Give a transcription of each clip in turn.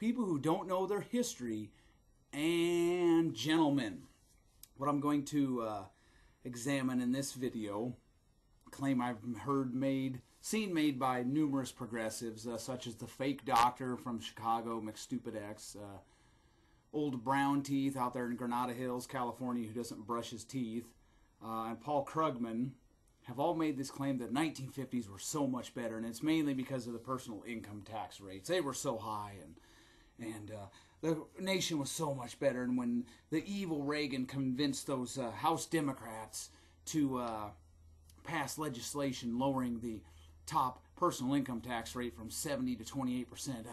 people who don't know their history, and gentlemen. What I'm going to examine in this video, a claim I've seen made by numerous progressives, such as the fake doctor from Chicago, McStupidX, old brown teeth out there in Granada Hills, California, who doesn't brush his teeth, and Paul Krugman, have all made this claim that 1950s were so much better, and it's mainly because of the personal income tax rates. They were so high, and the nation was so much better. And when the evil Reagan convinced those House Democrats to pass legislation lowering the top personal income tax rate from 70 to 28%,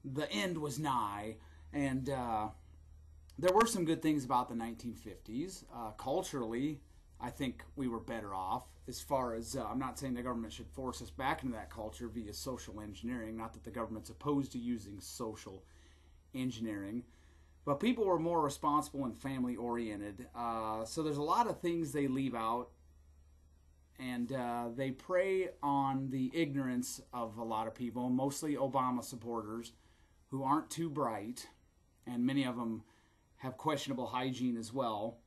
the end was nigh. And there were some good things about the 1950s. Culturally, I think we were better off. As far as, I'm not saying the government should force us back into that culture via social engineering, not that the government's opposed to using social engineering, but people were more responsible and family oriented. So there's a lot of things they leave out, and they prey on the ignorance of a lot of people, mostly Obama supporters, who aren't too bright, and many of them have questionable hygiene as well.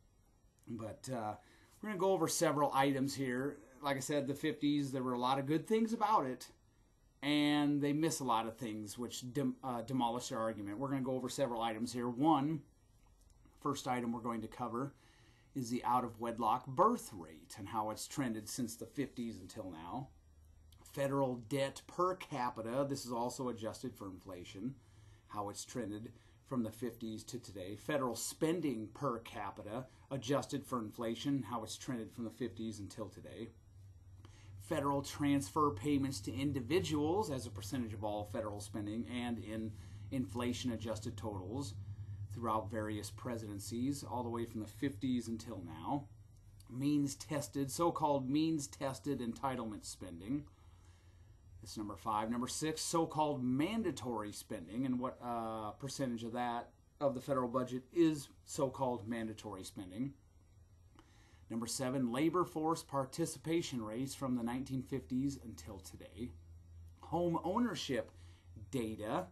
But we're going to go over several items here. Like I said, the 50s, there were a lot of good things about it, and they miss a lot of things which demolish their argument. We're going to go over several items here. First item we're going to cover is the out-of-wedlock birth rate and how it's trended since the 50s until now. Federal debt per capita, this is also adjusted for inflation, how it's trended from the 50s to today. Federal spending per capita, adjusted for inflation, how it's trended from the 50s until today. Federal transfer payments to individuals as a percentage of all federal spending, and in inflation-adjusted totals throughout various presidencies, all the way from the 50s until now. Means-tested, so-called means-tested entitlement spending. That's number 5. Number 6, so-called mandatory spending, and what percentage of that, of the federal budget, is so-called mandatory spending. Number 7, labor force participation rates from the 1950s until today. Home ownership data,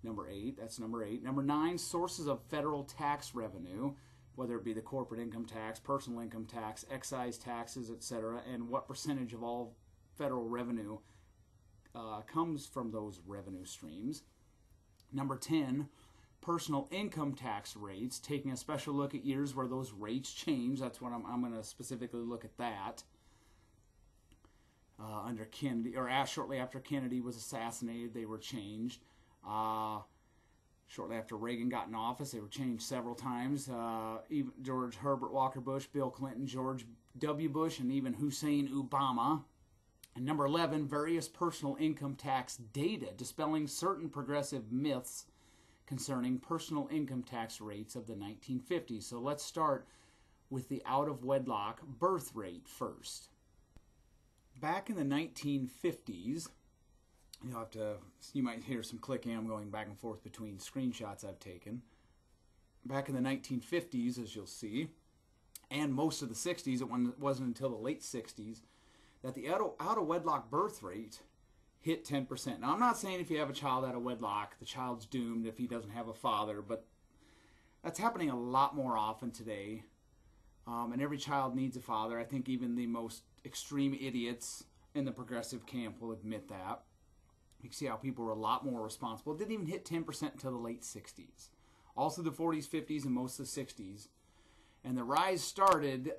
number 8, that's number 8. Number 9, sources of federal tax revenue, whether it be the corporate income tax, personal income tax, excise taxes, etc., and what percentage of all federal revenue comes from those revenue streams. Number 10, personal income tax rates, taking a special look at years where those rates change. That's what I'm going to specifically look at that. Under Kennedy, or shortly after Kennedy was assassinated, they were changed. Shortly after Reagan got in office, they were changed several times. Even George Herbert Walker Bush, Bill Clinton, George W. Bush, and even Hussein Obama. And number 11, various personal income tax data, dispelling certain progressive myths concerning personal income tax rates of the 1950s. So let's start with the out-of-wedlock birth rate first. Back in the 1950s, you might hear some clicking. I'm going back and forth between screenshots I've taken. Back in the 1950s, as you'll see, and most of the 60s, it wasn't until the late 60s, that the out-of-wedlock birth rate hit 10%. Now, I'm not saying if you have a child out of wedlock, the child's doomed if he doesn't have a father, but that's happening a lot more often today. And every child needs a father. I think even the most extreme idiots in the progressive camp will admit that. You can see how people were a lot more responsible. It didn't even hit 10% until the late 60s. Also the 40s, 50s, and most of the 60s. And the rise started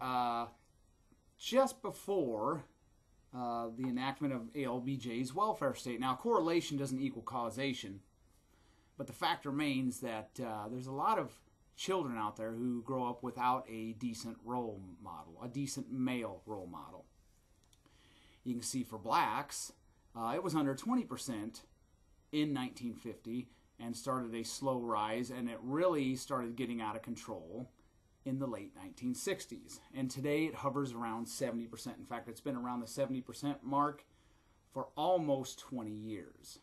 just before the enactment of ALBJ's welfare state. Now, correlation doesn't equal causation, but the fact remains that there's a lot of children out there who grow up without a decent role model, a decent male role model. You can see for blacks, it was under 20% in 1950 and started a slow rise, and it really started getting out of control in the late 1960s. And today it hovers around 70%. In fact, it's been around the 70% mark for almost 20 years.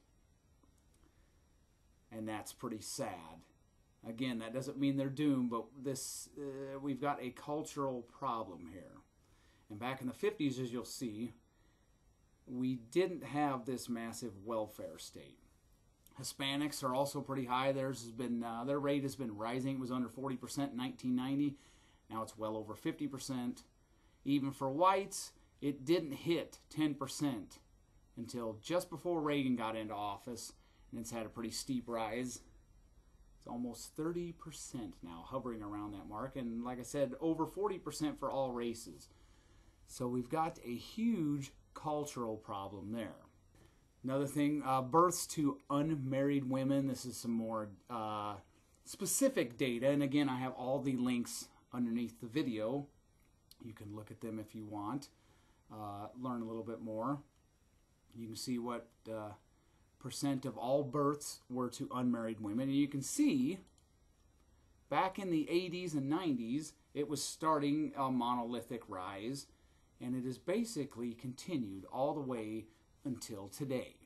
And that's pretty sad. Again, that doesn't mean they're doomed, but we've got a cultural problem here. And back in the 50s, as you'll see, we didn't have this massive welfare state. Hispanics are also pretty high. Theirs has been their rate has been rising. It was under 40% in 1990. Now it's well over 50%. Even for whites, it didn't hit 10% until just before Reagan got into office, and it's had a pretty steep rise. It's almost 30% now, hovering around that mark, and like I said, over 40% for all races. So we've got a huge cultural problem there. Another thing, births to unmarried women. This is some more specific data, and again, I have all the links underneath the video. You can look at them if you want, learn a little bit more. You can see what percent of all births were to unmarried women, and you can see back in the 80s and 90s, it was starting a monolithic rise, and it has basically continued all the way until today.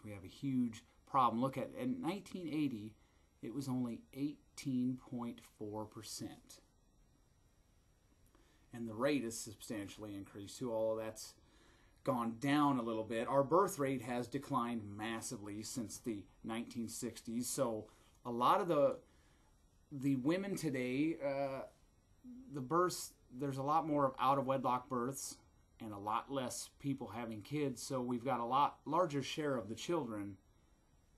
We have a huge problem. Look at, in 1980, it was only 18.4%. And the rate is substantially increased too, although that's gone down a little bit. Our birth rate has declined massively since the 1960s. So a lot of the women today, the births, there's a lot more of out-of-wedlock births and a lot less people having kids. So we've got a lot larger share of the children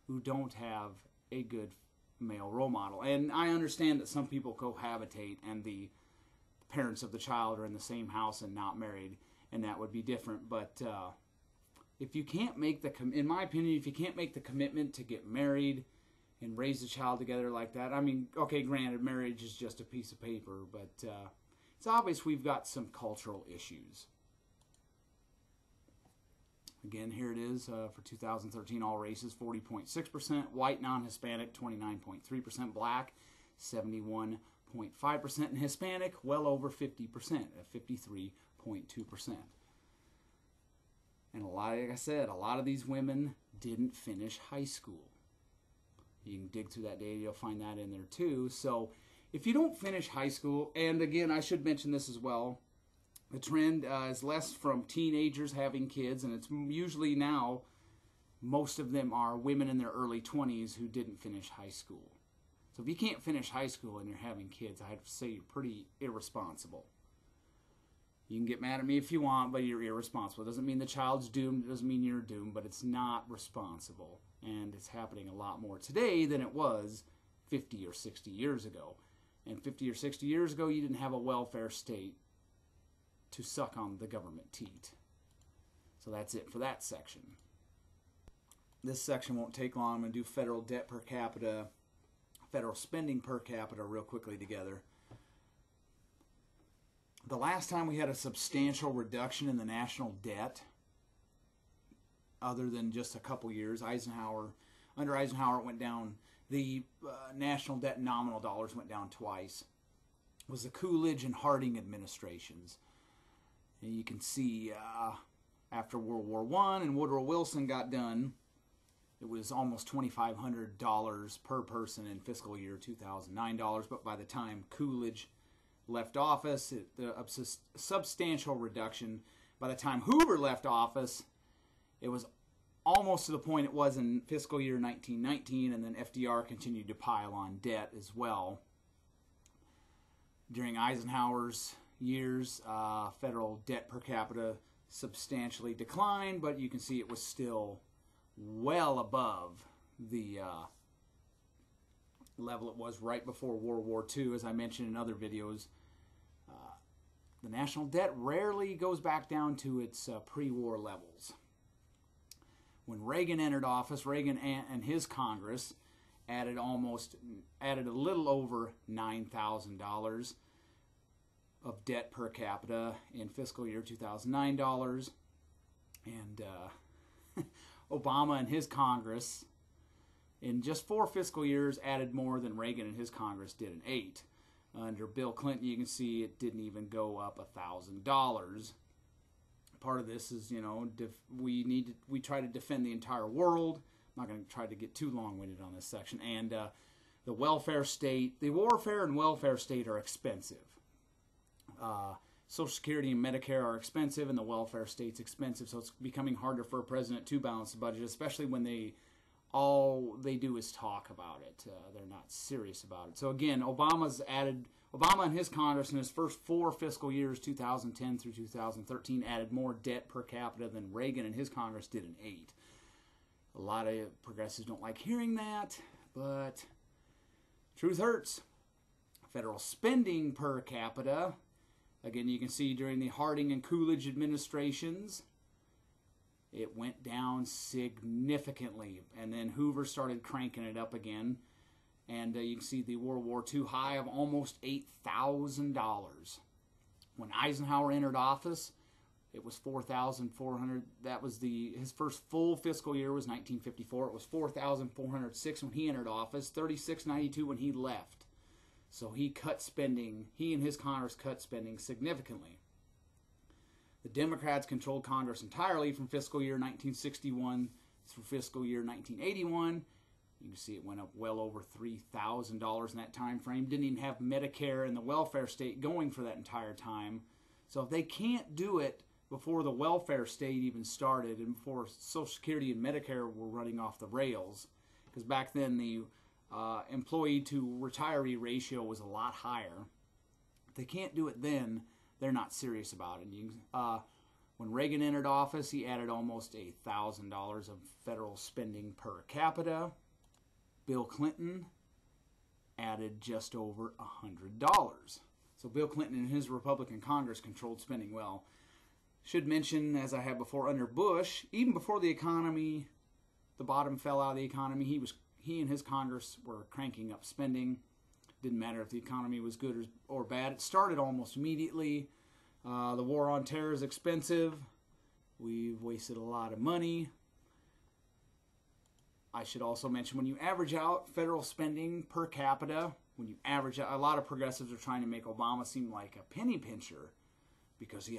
who don't have a good male role model. And I understand that some people cohabitate and the parents of the child are in the same house and not married, and that would be different. But if you can't make in my opinion, if you can't make the commitment to get married and raise a child together like that, I mean, okay, granted, marriage is just a piece of paper, but it's obvious we've got some cultural issues. Again, here it is for 2013, all races, 40.6%, white, non-Hispanic, 29.3%, black, 71.5%, and Hispanic, well over 50% at 53.2%. And like I said, a lot of these women didn't finish high school. You can dig through that data, you'll find that in there too. So if you don't finish high school, and again, I should mention this as well, the trend is less from teenagers having kids, and it's usually now, most of them are women in their early 20s who didn't finish high school. So if you can't finish high school and you're having kids, I have to say you're pretty irresponsible. You can get mad at me if you want, but you're irresponsible. It doesn't mean the child's doomed. It doesn't mean you're doomed, but it's not responsible. And it's happening a lot more today than it was 50 or 60 years ago. And 50 or 60 years ago, you didn't have a welfare state to suck on the government teat. So that's it for that section. This section won't take long. I'm going to do federal debt per capita, federal spending per capita real quickly together. The last time we had a substantial reduction in the national debt, other than just a couple years, under Eisenhower it went down, the national debt nominal dollars went down twice, was the Coolidge and Harding administrations. And you can see after World War I and Woodrow Wilson got done, it was almost $2,500 per person in fiscal year 2009 dollars, but by the time Coolidge left office, a substantial reduction. By the time Hoover left office, it was almost to the point it was in fiscal year 1919, and then FDR continued to pile on debt as well. During Eisenhower's years, federal debt per capita substantially declined, but you can see it was still well above the level it was right before World War II. As I mentioned in other videos, the national debt rarely goes back down to its pre-war levels. When Reagan entered office, Reagan and his Congress added a little over $9,000 of debt per capita in fiscal year 2009 dollars, and Obama and his Congress in just 4 fiscal years added more than Reagan and his Congress did in 8. Under Bill Clinton, you can see it didn't even go up $1,000. Part of this is, you know, we try to defend the entire world. I'm not going to try to get too long-winded on this section. And the welfare state, the warfare and welfare state are expensive. Social Security and Medicare are expensive, and the welfare state's expensive, so it's becoming harder for a president to balance the budget, especially when they all they do is talk about it. They're not serious about it. So again, Obama and his Congress in his first 4 fiscal years, 2010 through 2013, added more debt per capita than Reagan and his Congress did in 8. A lot of progressives don't like hearing that, but truth hurts. Federal spending per capita, again, you can see during the Harding and Coolidge administrations, it went down significantly. And then Hoover started cranking it up again. And you can see the World War II high of almost $8,000. When Eisenhower entered office, it was $4,400. That was his first full fiscal year was 1954. It was $4,406 when he entered office, $3,692 when he left. So he cut spending. He and his Congress cut spending significantly. The Democrats controlled Congress entirely from fiscal year 1961 through fiscal year 1981. You can see it went up well over $3,000 in that time frame. Didn't even have Medicare and the welfare state going for that entire time. So if they can't do it before the welfare state even started and before Social Security and Medicare were running off the rails, because back then the employee to retiree ratio was a lot higher. If they can't do it then, they're not serious about it. When Reagan entered office, he added almost $1,000 of federal spending per capita. Bill Clinton added just over $100. So Bill Clinton and his Republican Congress controlled spending well. Should mention, as I had before, under Bush, even before the bottom fell out of the economy, he and his Congress were cranking up spending. Didn't matter if the economy was good or bad. It started almost immediately. The war on terror is expensive. We've wasted a lot of money. I should also mention, when you average out federal spending per capita, when you average out, a lot of progressives are trying to make Obama seem like a penny pincher because he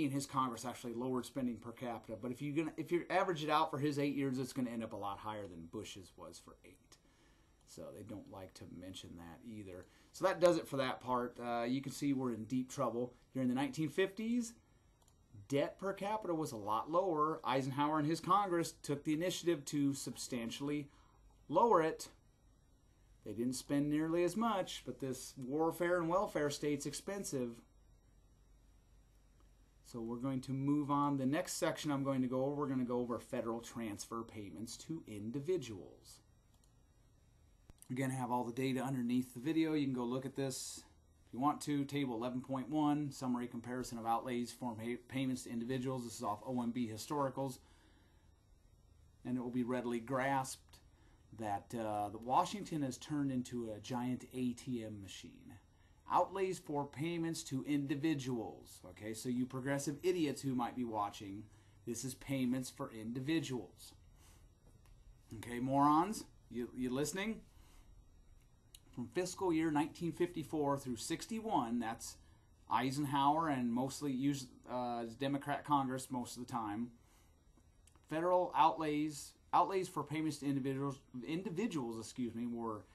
and his Congress actually lowered spending per capita. But if you average it out for his 8 years, it's going to end up a lot higher than Bush's was for 8. So they don't like to mention that either. So that does it for that part. You can see we're in deep trouble. During the 1950s, debt per capita was a lot lower. Eisenhower and his Congress took the initiative to substantially lower it. They didn't spend nearly as much, but this warfare and welfare state's expensive. So we're going to move on. The next section we're going to go over federal transfer payments to individuals. Again, I have all the data underneath the video. You can go look at this if you want to. Table 11.1, summary comparison of outlays for payments to individuals. This is off OMB Historicals. And it will be readily grasped that Washington has turned into a giant ATM machine. Outlays for payments to individuals. Okay, so you progressive idiots who might be watching, this is payments for individuals. Okay, morons, you listening? From fiscal year 1954 through 61, that's Eisenhower and mostly Democrat Congress most of the time. Federal outlays for payments to individuals, were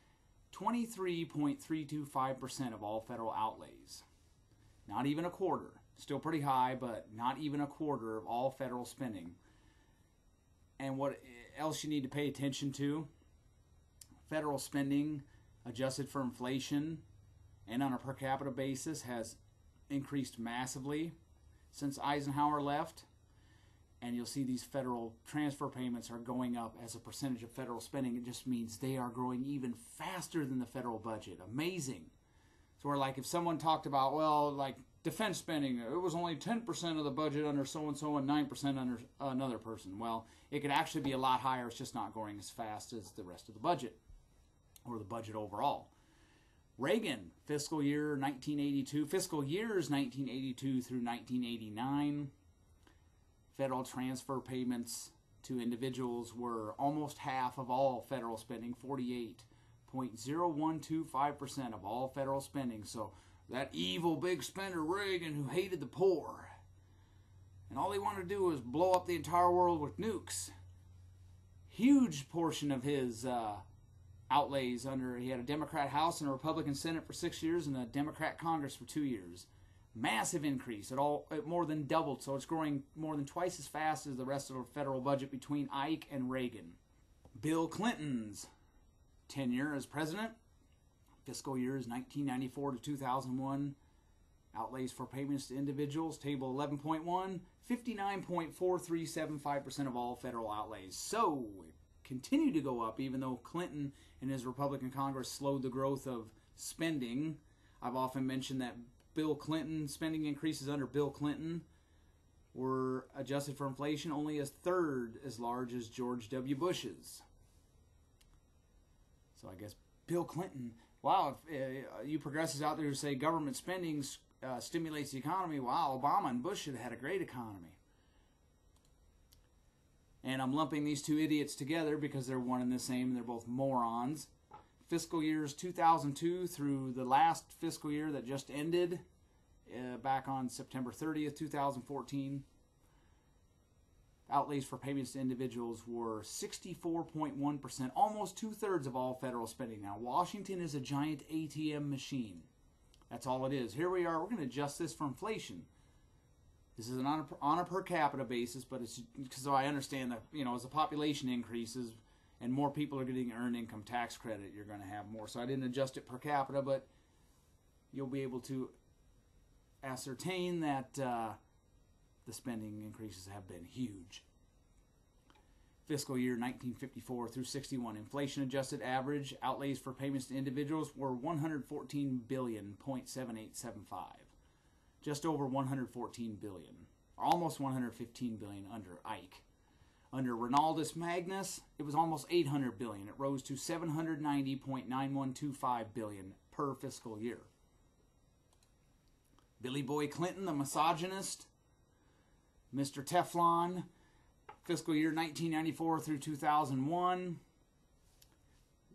23.325% of all federal outlays. Not even a quarter. Still pretty high, but not even a quarter of all federal spending. And what else you need to pay attention to? Federal spending adjusted for inflation and on a per capita basis has increased massively since Eisenhower left. And you'll see these federal transfer payments are going up as a percentage of federal spending. It just means they are growing even faster than the federal budget. Amazing. So we're like, if someone talked about, well, like defense spending, it was only 10% of the budget under so-and-so and 9% under another person. Well, it could actually be a lot higher. It's just not growing as fast as the rest of the budget, or the budget overall. Reagan, fiscal years 1982 through 1989, federal transfer payments to individuals were almost half of all federal spending, 48.0125% of all federal spending. So that evil big spender Reagan, who hated the poor, and all he wanted to do was blow up the entire world with nukes. Huge portion of his outlays he had a Democrat House and a Republican Senate for 6 years and a Democrat Congress for 2 years. Massive increase. It more than doubled, so it's growing more than twice as fast as the rest of the federal budget between Ike and Reagan. Bill Clinton's tenure as president. Fiscal years 1994 to 2001. Outlays for payments to individuals, table 11.1, 59.4375% of all federal outlays. So, it continued to go up even though Clinton and his Republican Congress slowed the growth of spending. I've often mentioned that Bill Clinton, spending increases under Bill Clinton were adjusted for inflation only a third as large as George W. Bush's. So I guess Bill Clinton, wow, if you progressives out there who say government spending stimulates the economy, wow, Obama and Bush should have had a great economy. And I'm lumping these two idiots together because they're one and the same, and they're both morons. Fiscal years 2002 through the last fiscal year that just ended, back on September 30th, 2014, outlays for payments to individuals were 64.1%, almost two-thirds of all federal spending. Now, Washington is a giant ATM machine. That's all it is. Here we are. We're going to adjust this for inflation. This is on a per capita basis, but it's because I understand that, you know, as the population increases and more people are getting earned income tax credit, you're going to have more. So I didn't adjust it per capita, but you'll be able to ascertain that the spending increases have been huge. Fiscal year 1954 through 61, inflation-adjusted average outlays for payments to individuals were $114 billion.7875. Just over $114 billion, almost $115 billion under Ike. Under Ronaldus Magnus, it was almost $800 billion. It rose to $790.9125 billion per fiscal year. Billy Boy Clinton, the misogynist, Mr. Teflon, fiscal year 1994 through 2001,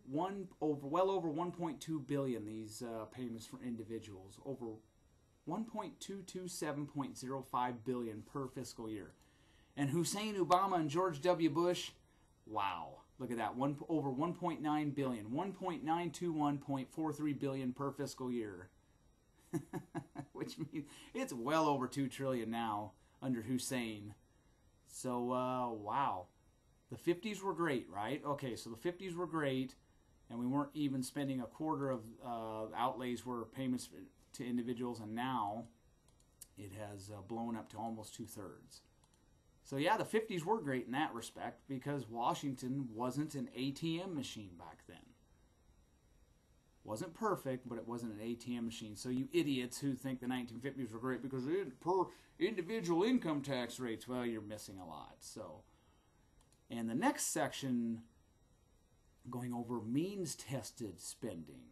well over 1.2 billion these payments for individuals, over 1.227.05 billion per fiscal year. And Hussein Obama and George W. Bush, wow, look at that, over 1.9 billion, 1.921.43 billion per fiscal year. Which means it's well over 2 trillion now under Hussein. So, wow. The 50s were great, right? Okay, so the 50s were great, and we weren't even spending a quarter of outlays were payments to individuals, and now it has blown up to almost 2/3. So, yeah, the 50s were great in that respect because Washington wasn't an ATM machine back then. Wasn't perfect, but it wasn't an ATM machine. So you idiots who think the 1950s were great because per individual income tax rates, well, you're missing a lot. So, and the next section, going over means-tested spending.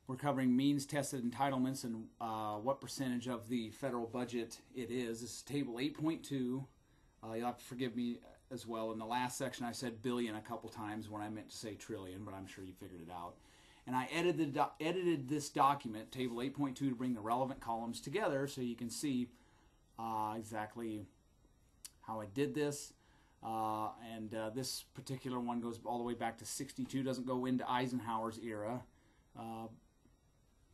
We're covering means-tested entitlements and what percentage of the federal budget it is. This is table 8.2. You'll have to forgive me as well. In the last section, I said billion a couple times when I meant to say trillion, but I'm sure you figured it out. And I edited this document, table 8.2, to bring the relevant columns together so you can see exactly how I did this. This particular one goes all the way back to 62, doesn't go into Eisenhower's era.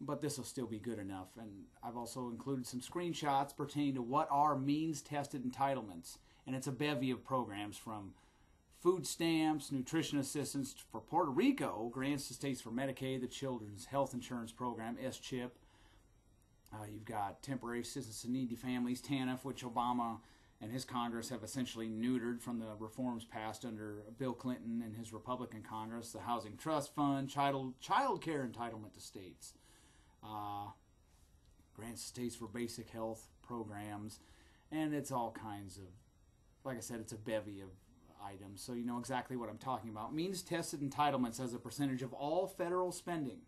But this will still be good enough. And I've also included some screenshots pertaining to what are means-tested entitlements. And it's a bevy of programs from food stamps, nutrition assistance for Puerto Rico, grants to states for Medicaid, the Children's Health Insurance Program, SCHIP. You've got temporary assistance to needy families, TANF, which Obama and his Congress have essentially neutered from the reforms passed under Bill Clinton and his Republican Congress, the Housing Trust Fund, child care entitlement to states, grants to states for basic health programs, and it's all kinds of, like I said, it's a bevy of items, so you know exactly what I'm talking about. Means-tested entitlements as a percentage of all federal spending.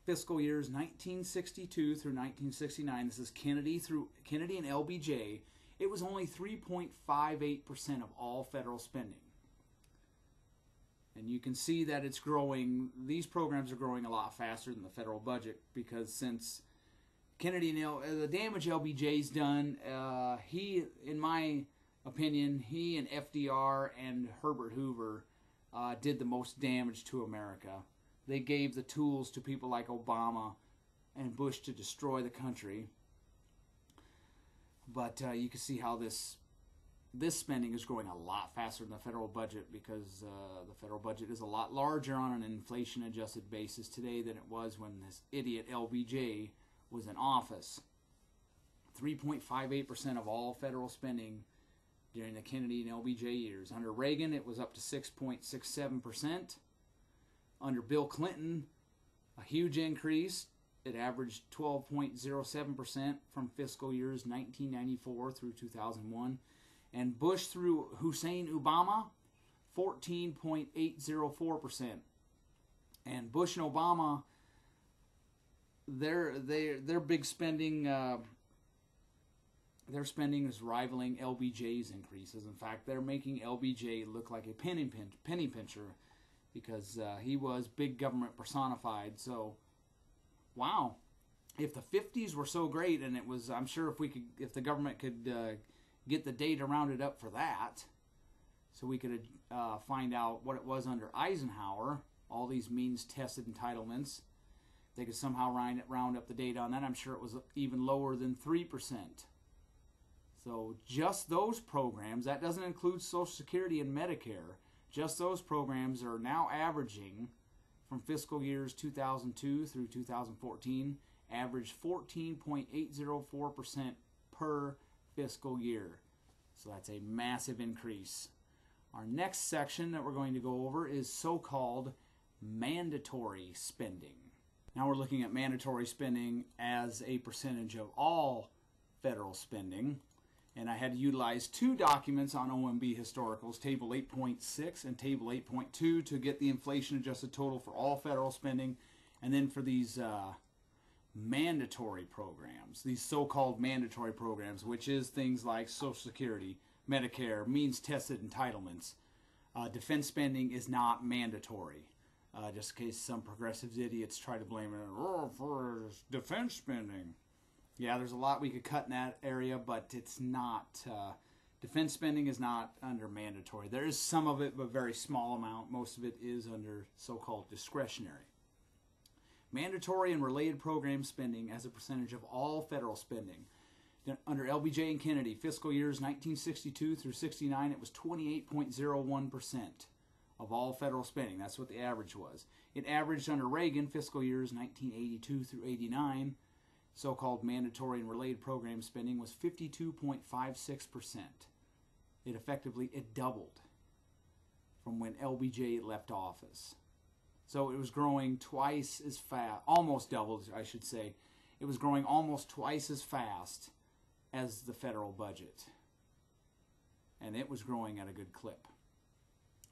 Fiscal years 1962 through 1969, this is Kennedy and LBJ, it was only 3.58% of all federal spending. And you can see that it's growing, these programs are growing a lot faster than the federal budget because since Kennedy and the damage LBJ's done, he, in my opinion, he and FDR and Herbert Hoover did the most damage to America. They gave the tools to people like Obama and Bush to destroy the country. But you can see how this this spending is growing a lot faster than the federal budget because the federal budget is a lot larger on an inflation-adjusted basis today than it was when this idiot LBJ was in office. 3.58% of all federal spending during the Kennedy and LBJ years. Under Reagan, it was up to 6.67%. Under Bill Clinton, a huge increase. It averaged 12.07% from fiscal years 1994 through 2001. And Bush through Hussein Obama, 14.804%. And Bush and Obama, their big spending, their spending is rivaling LBJ's increases. In fact, they're making LBJ look like a penny pincher because he was big government personified. So, wow, if the 50s were so great, and it was, I'm sure if the government could get the data rounded up for that, so we could find out what it was under Eisenhower, all these means-tested entitlements, they could somehow round up the data on that. I'm sure it was even lower than 3%. So just those programs, that doesn't include Social Security and Medicare, just those programs are now averaging, from fiscal years 2002 through 2014, average 14.804% per fiscal year. So that's a massive increase. Our next section that we're going to go over is so-called mandatory spending. Now we're looking at mandatory spending as a percentage of all federal spending. And I had to utilize two documents on OMB historicals, Table 8.6 and Table 8.2, to get the inflation-adjusted total for all federal spending. And then for these mandatory programs, these so-called mandatory programs, which is things like Social Security, Medicare, means-tested entitlements. Defense spending is not mandatory. Just in case some progressive idiots try to blame it for defense spending. Yeah, there's a lot we could cut in that area, but it's not, defense spending is not under mandatory. There is some of it, but a very small amount. Most of it is under so-called discretionary. Mandatory and related program spending as a percentage of all federal spending. Under LBJ and Kennedy, fiscal years 1962 through 69, it was 28.01% of all federal spending. That's what the average was. It averaged under Reagan, fiscal years 1982 through 89, so-called mandatory and related program spending was 52.56%. It doubled from when LBJ left office. So it was growing twice as fast, almost doubled, I should say. It was growing almost twice as fast as the federal budget. And it was growing at a good clip.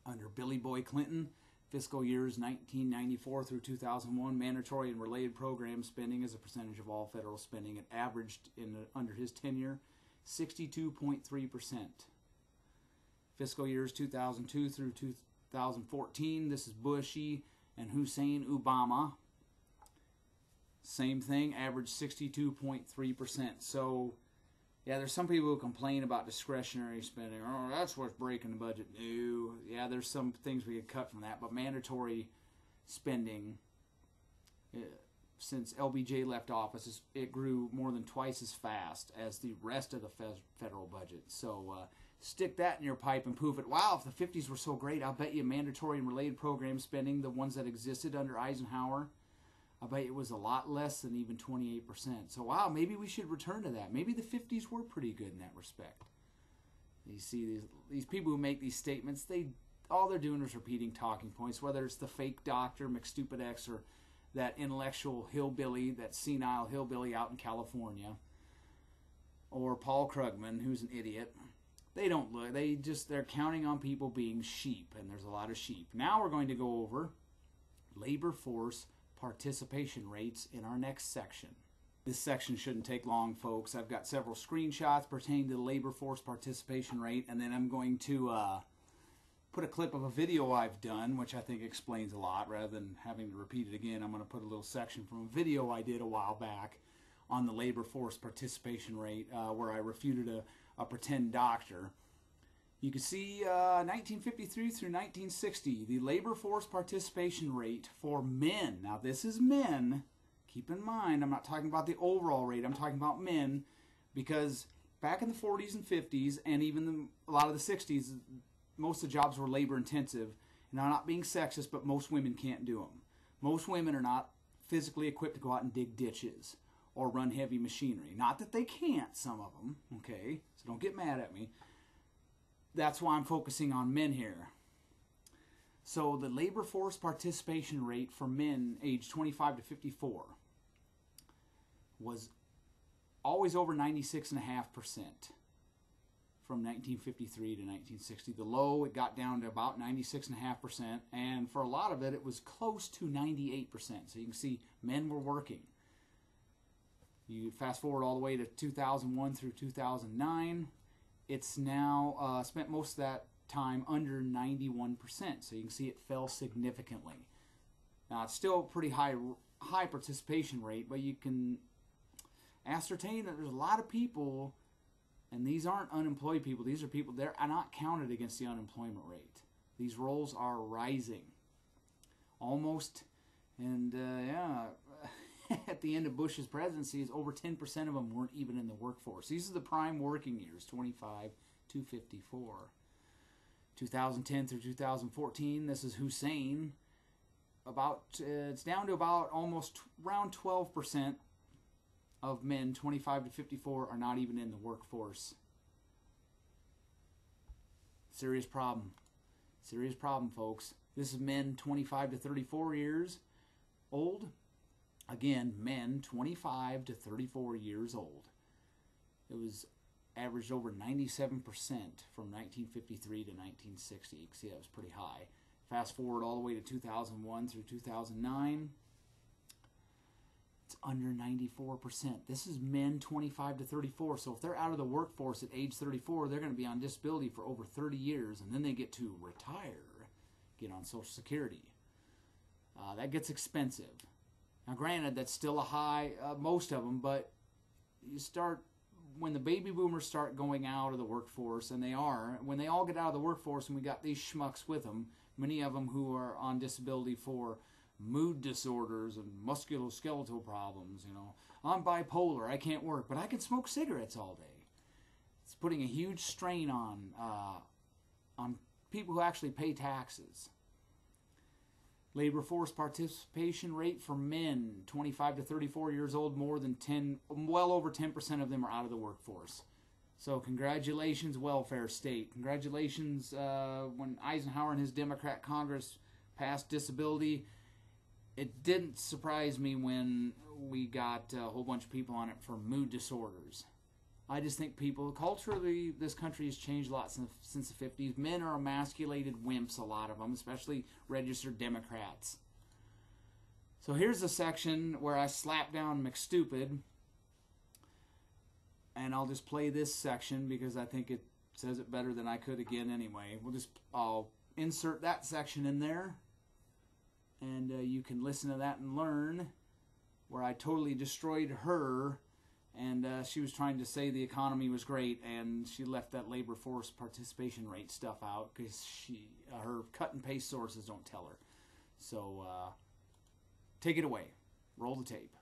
Under Billy Boy Clinton, fiscal years 1994 through 2001, mandatory and related program spending as a percentage of all federal spending, it averaged under his tenure 62.3%. Fiscal years 2002 through 2014, this is Bushy and Hussein Obama. Same thing, averaged 62.3%. So, yeah, there's some people who complain about discretionary spending. Oh, that's what's breaking the budget. No. Yeah, there's some things we could cut from that. But mandatory spending, since LBJ left office, it grew more than twice as fast as the rest of the federal budget. So stick that in your pipe and prove it. Wow, if the 50s were so great, I'll bet you mandatory and related program spending, the ones that existed under Eisenhower, I bet it was a lot less than even 28%. So, wow, maybe we should return to that. Maybe the 50s were pretty good in that respect. You see these people who make these statements, all they're doing is repeating talking points, whether it's the fake doctor, McStupidX, or that intellectual hillbilly, that senile hillbilly out in California, or Paul Krugman, who's an idiot. They don't look, they're counting on people being sheep, and there's a lot of sheep. Now we're going to go over labor force participation rates in our next section. This section shouldn't take long, folks. I've got several screenshots pertaining to the labor force participation rate, and then I'm going to put a clip of a video I've done, which I think explains a lot. Rather than having to repeat it again, I'm going to put a little section from a video I did a while back on the labor force participation rate, where I refuted a pretend doctor. You can see 1953 through 1960, the labor force participation rate for men. Now this is men. Keep in mind, I'm not talking about the overall rate. I'm talking about men, because back in the 40s and 50s, and even a lot of the 60s, most of the jobs were labor intensive. And I'm not being sexist, but most women can't do them. Most women are not physically equipped to go out and dig ditches or run heavy machinery. Not that they can't, some of them, okay? So don't get mad at me. That's why I'm focusing on men here. So the labor force participation rate for men aged 25 to 54 was always over 96.5% from 1953 to 1960. The low, it got down to about 96.5%, and for a lot of it, it was close to 98%. So you can see men were working. You fast forward all the way to 2001 through 2009. It's now spent most of that time under 91%. So you can see it fell significantly. Now it's still a pretty high participation rate, but you can ascertain that there's a lot of people, and these aren't unemployed people. These are people that are not counted against the unemployment rate. These roles are rising. Almost, and at the end of Bush's presidency, over 10% of them weren't even in the workforce. These are the prime working years, 25 to 54. 2010 through 2014, this is Hussein. It's down to about almost around 12% of men 25 to 54 are not even in the workforce. Serious problem. Serious problem, folks. This is men 25 to 34 years old. Again, men 25 to 34 years old. It was averaged over 97% from 1953 to 1960. You can see that was pretty high. Fast forward all the way to 2001 through 2009. It's under 94%. This is men 25 to 34. So if they're out of the workforce at age 34, they're going to be on disability for over 30 years, and then they get to retire, get on Social Security. That gets expensive. Now, granted, that's still a high, most of them, but you start, when the baby boomers start going out of the workforce, and they are, when they all get out of the workforce and we got these schmucks with them, many of them who are on disability for mood disorders and musculoskeletal problems, you know. I'm bipolar, I can't work, but I can smoke cigarettes all day. It's putting a huge strain on people who actually pay taxes. Labor force participation rate for men 25 to 34 years old, well over 10% of them are out of the workforce. So congratulations, welfare state. Congratulations when Eisenhower and his Democrat Congress passed disability. It didn't surprise me when we got a whole bunch of people on it for mood disorders. I just think people, culturally, this country has changed a lot since the 50s. Men are emasculated wimps, a lot of them, especially registered Democrats. So here's a section where I slap down McStupid. And I'll just play this section because I think it says it better than I could again anyway. I'll insert that section in there. And you can listen to that and learn where I totally destroyed her. And she was trying to say the economy was great, and she left that labor force participation rate stuff out because her cut and paste sources don't tell her. So take it away. Roll the tape.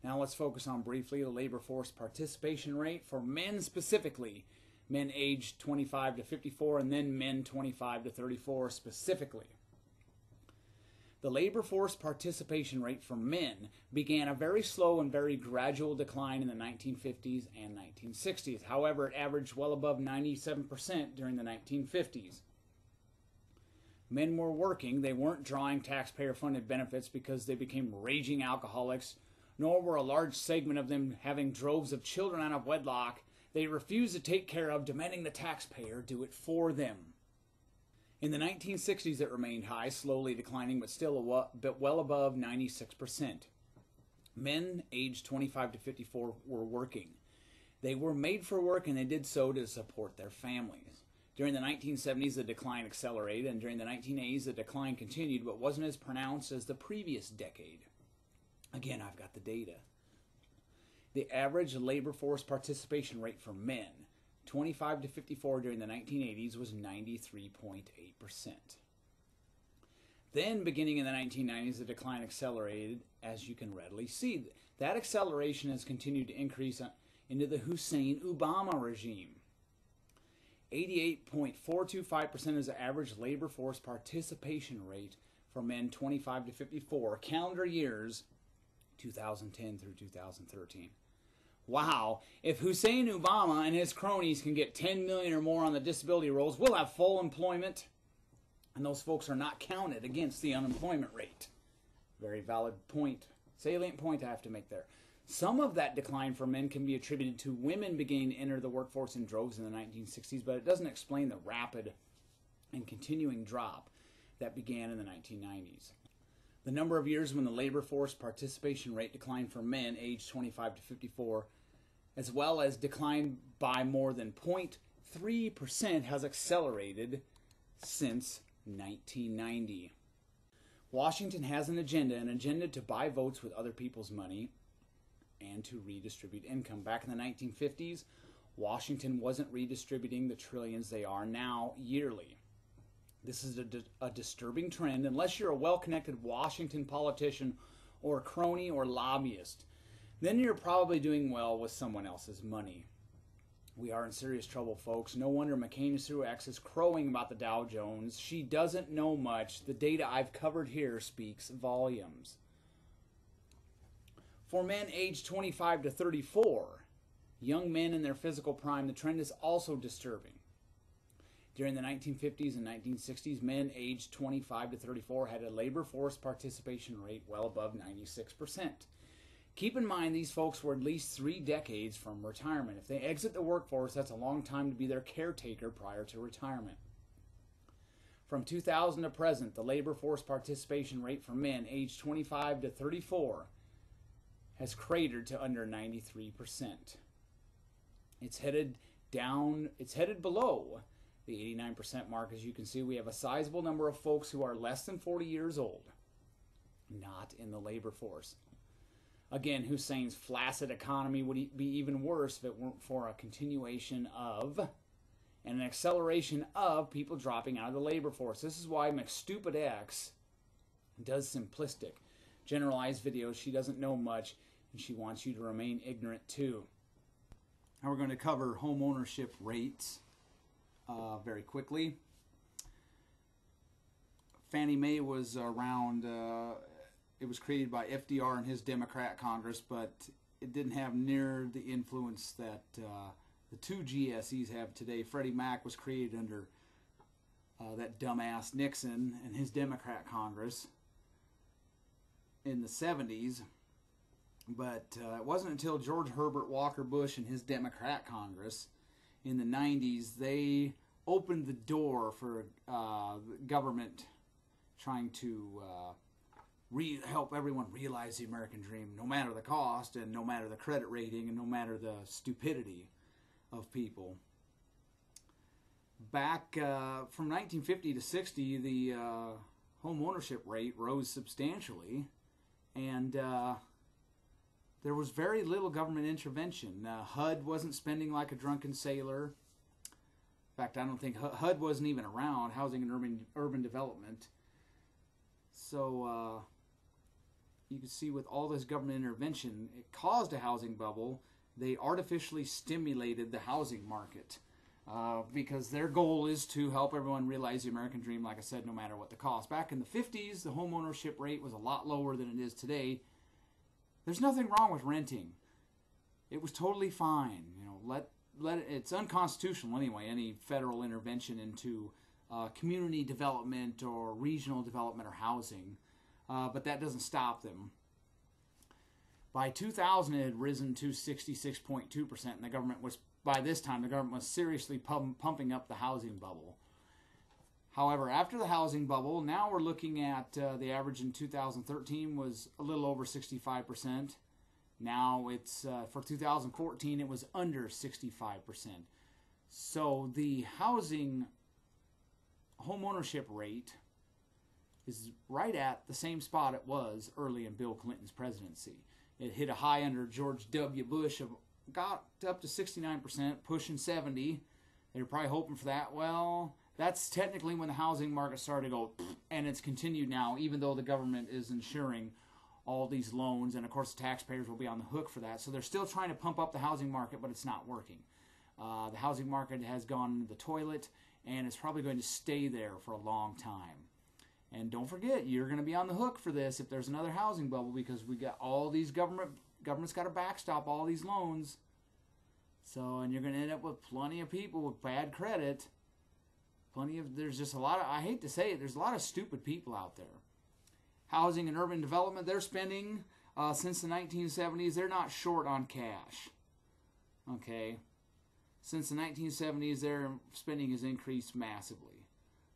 Now let's focus on briefly the labor force participation rate for men specifically. Men aged 25 to 54 and then men 25 to 34 specifically. The labor force participation rate for men began a very slow and very gradual decline in the 1950s and 1960s. However, it averaged well above 97% during the 1950s. Men were working. They weren't drawing taxpayer-funded benefits because they became raging alcoholics, nor were a large segment of them having droves of children out of wedlock they refused to take care of, demanding the taxpayer do it for them. In the 1960s, it remained high, slowly declining, but still well above 96%. Men aged 25 to 54 were working. They were made for work, and they did so to support their families. During the 1970s, the decline accelerated, and during the 1980s, the decline continued, but wasn't as pronounced as the previous decade. Again, I've got the data. The average labor force participation rate for men 25 to 54 during the 1980s was 93.8%. Then, beginning in the 1990s, the decline accelerated, as you can readily see. That acceleration has continued to increase into the Hussein-Obama regime. 88.425% is the average labor force participation rate for men 25 to 54, calendar years 2010 through 2013. Wow, if Hussein Obama and his cronies can get 10 million or more on the disability rolls, we'll have full employment, and those folks are not counted against the unemployment rate. Very valid point, salient point I have to make there. Some of that decline for men can be attributed to women beginning to enter the workforce in droves in the 1960s, but it doesn't explain the rapid and continuing drop that began in the 1990s. The number of years when the labor force participation rate declined for men aged 25 to 54, as well as declined by more than 0.3%, has accelerated since 1990. Washington has an agenda to buy votes with other people's money and to redistribute income. Back in the 1950s, Washington wasn't redistributing the trillions they are now yearly. This is a disturbing trend unless you're a well-connected Washington politician or crony or lobbyist. Then you're probably doing well with someone else's money. We are in serious trouble, folks. No wonder McCain through X is crowing about the Dow Jones. She doesn't know much. The data I've covered here speaks volumes. For men aged 25 to 34, young men in their physical prime, the trend is also disturbing. During the 1950s and 1960s, men aged 25 to 34 had a labor force participation rate well above 96%. Keep in mind these folks were at least 3 decades from retirement. If they exit the workforce, that's a long time to be their caretaker prior to retirement. From 2000 to present, the labor force participation rate for men aged 25 to 34 has cratered to under 93%. It's headed down, it's headed below the 89% mark. As you can see, we have a sizable number of folks who are less than 40 years old, not in the labor force. Again, Hussein's flaccid economy would be even worse if it weren't for a continuation of and an acceleration of people dropping out of the labor force. This is why McStupidX does simplistic, generalized videos. She doesn't know much, and she wants you to remain ignorant too. Now we're going to cover home ownership rates very quickly. Fannie Mae was around, it was created by FDR and his Democrat Congress, but it didn't have near the influence that the two GSEs have today. Freddie Mac was created under that dumbass Nixon and his Democrat Congress in the 70s, but it wasn't until George Herbert Walker Bush and his Democrat Congress in the 90s they opened the door for the government trying to help everyone realize the American dream, no matter the cost and no matter the credit rating and no matter the stupidity of people. Back from 1950 to 60, the home ownership rate rose substantially, and there was very little government intervention. HUD wasn't spending like a drunken sailor. In fact, I don't think HUD wasn't even around, Housing and Urban Development. So you can see with all this government intervention, it caused a housing bubble. They artificially stimulated the housing market because their goal is to help everyone realize the American dream, like I said, no matter what the cost. Back in the 50s, the home ownership rate was a lot lower than it is today. There's nothing wrong with renting. It was totally fine. You know, it's unconstitutional anyway, any federal intervention into community development or regional development or housing. But that doesn't stop them. By 2000, it had risen to 66.2%, and the government was, by this time, the government was seriously pumping up the housing bubble. However, after the housing bubble, now we're looking at the average in 2013 was a little over 65%. Now it's, for 2014, it was under 65%. So the housing home ownership rate is right at the same spot it was early in Bill Clinton's presidency. It hit a high under George W. Bush, got up to 69%, pushing 70%. They were probably hoping for that. Well, that's technically when the housing market started to go, and it's continued now, even though the government is ensuring all these loans, and of course the taxpayers will be on the hook for that. So they're still trying to pump up the housing market, but it's not working. The housing market has gone into the toilet, and it's probably going to stay there for a long time. And don't forget, you're going to be on the hook for this if there's another housing bubble, because we got all these government's got to backstop all these loans. So, and you're going to end up with plenty of people with bad credit. There's just a lot of, I hate to say it, there's a lot of stupid people out there. Housing and urban development, they're spending, since the 1970s, they're not short on cash. Okay. Since the 1970s, their spending has increased massively.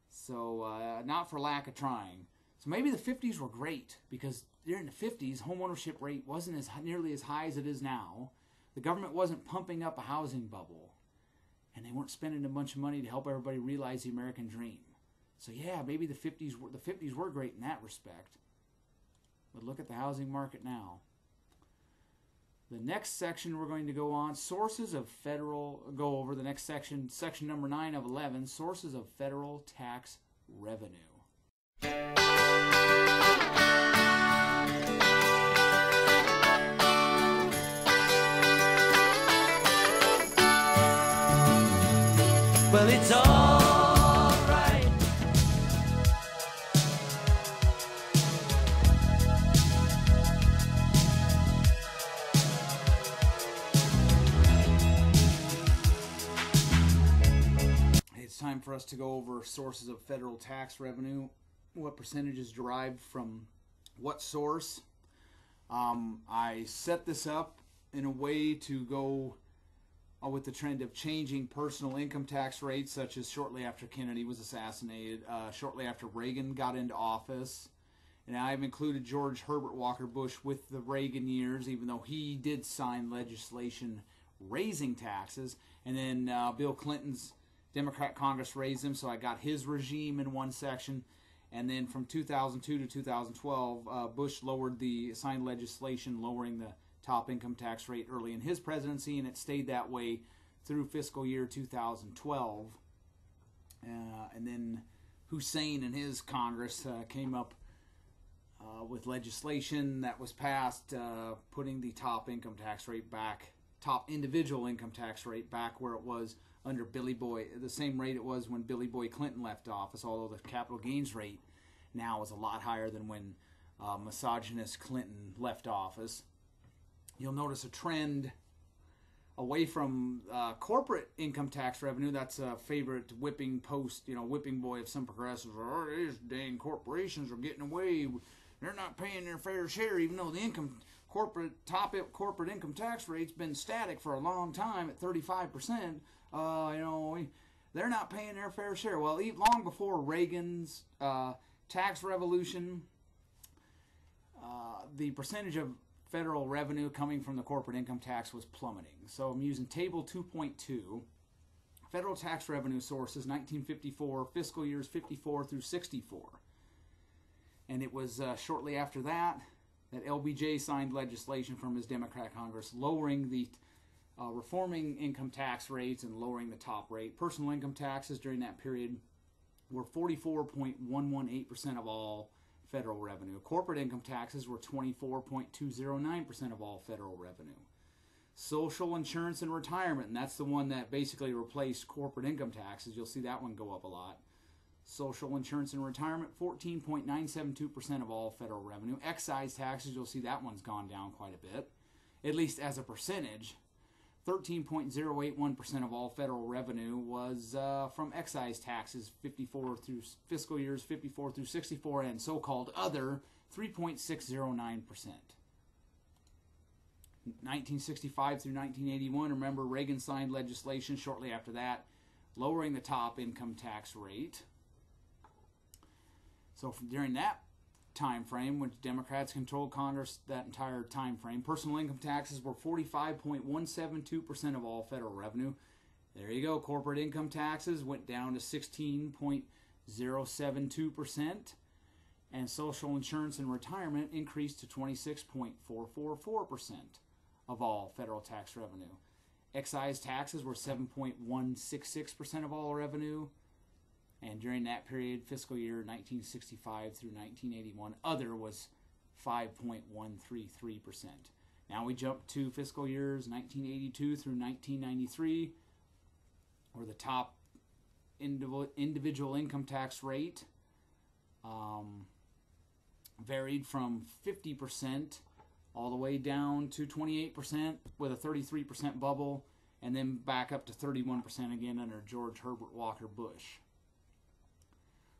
So, not for lack of trying. So maybe the 50s were great, because during the 50s, homeownership rate wasn't nearly as high as it is now. The government wasn't pumping up a housing bubble, and they weren't spending a bunch of money to help everybody realize the American dream. So yeah, maybe the 50s were great in that respect. But look at the housing market now. The next section we're going to go on, sources of federal, go over the next section, section number 9 of 11, sources of federal tax revenue. Well, it's all right. It's time for us to go over sources of federal tax revenue, what percentage is derived from what source. I set this up in a way to go with the trend of changing personal income tax rates, such as shortly after Kennedy was assassinated, shortly after Reagan got into office. And I've included George Herbert Walker Bush with the Reagan years, even though he did sign legislation raising taxes. And then Bill Clinton's Democrat Congress raised them, so I got his regime in one section. And then from 2002 to 2012, Bush signed legislation lowering the top income tax rate early in his presidency, and it stayed that way through fiscal year 2012. And then Hussein and his Congress came up with legislation that was passed putting the top income tax rate back, top individual income tax rate back where it was under Billy Boy, the same rate it was when Billy Boy Clinton left office, although the capital gains rate now is a lot higher than when misogynist Clinton left office. You'll notice a trend away from corporate income tax revenue. That's a favorite whipping boy of some progressives. Oh, these dang corporations are getting away. They're not paying their fair share, even though the top corporate income tax rate's been static for a long time at 35%. They're not paying their fair share. Well, long before Reagan's tax revolution, the percentage of federal revenue coming from the corporate income tax was plummeting. So I'm using table 2.2. Federal tax revenue sources, 1954, fiscal years 54 through 64. And it was shortly after that LBJ signed legislation from his Democrat Congress lowering the reforming income tax rates and lowering the top rate. Personal income taxes during that period were 44.118% of all federal revenue. Corporate income taxes were 24.209% of all federal revenue. Social insurance and retirement, and that's the one that basically replaced corporate income taxes. You'll see that one go up a lot. Social insurance and retirement, 14.972% of all federal revenue. Excise taxes, you'll see that one's gone down quite a bit, at least as a percentage. 13.081% of all federal revenue was from excise taxes, 54 through fiscal years 54 through 64, and so-called other, 3.609%. 1965 through 1981, remember Reagan signed legislation shortly after that, lowering the top income tax rate. So during that time frame, when Democrats controlled Congress that entire time frame, personal income taxes were 45.172% of all federal revenue. There you go. Corporate income taxes went down to 16.072%, and social insurance and retirement increased to 26.444% of all federal tax revenue. Excise taxes were 7.166% of all revenue. And during that period, fiscal year 1965 through 1981, other was 5.133%. Now we jump to fiscal years 1982 through 1993, where the top individual income tax rate varied from 50% all the way down to 28% with a 33% bubble, and then back up to 31% again under George Herbert Walker Bush.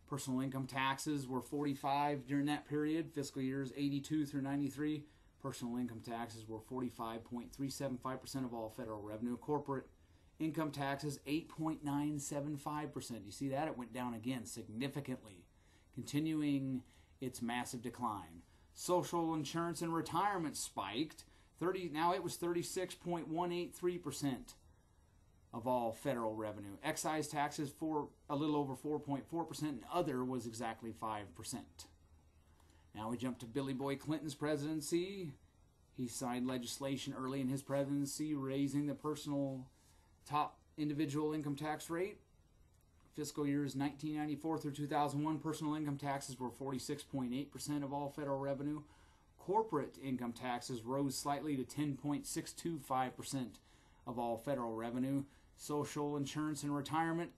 Personal income taxes were 45 during that period, fiscal years 82 through 93. Personal income taxes were 45.375% of all federal revenue. Corporate income taxes, 8.975%. You see that? It went down again significantly, continuing its massive decline. Social insurance and retirement spiked. Now it was 36.183% of all federal revenue. Excise taxes for a little over 4.4%, and other was exactly 5%. Now we jump to Billy Boy Clinton's presidency. He signed legislation early in his presidency raising the personal top individual income tax rate. Fiscal years 1994 through 2001, personal income taxes were 46.8% of all federal revenue. Corporate income taxes rose slightly to 10.625% of all federal revenue. Social insurance and retirement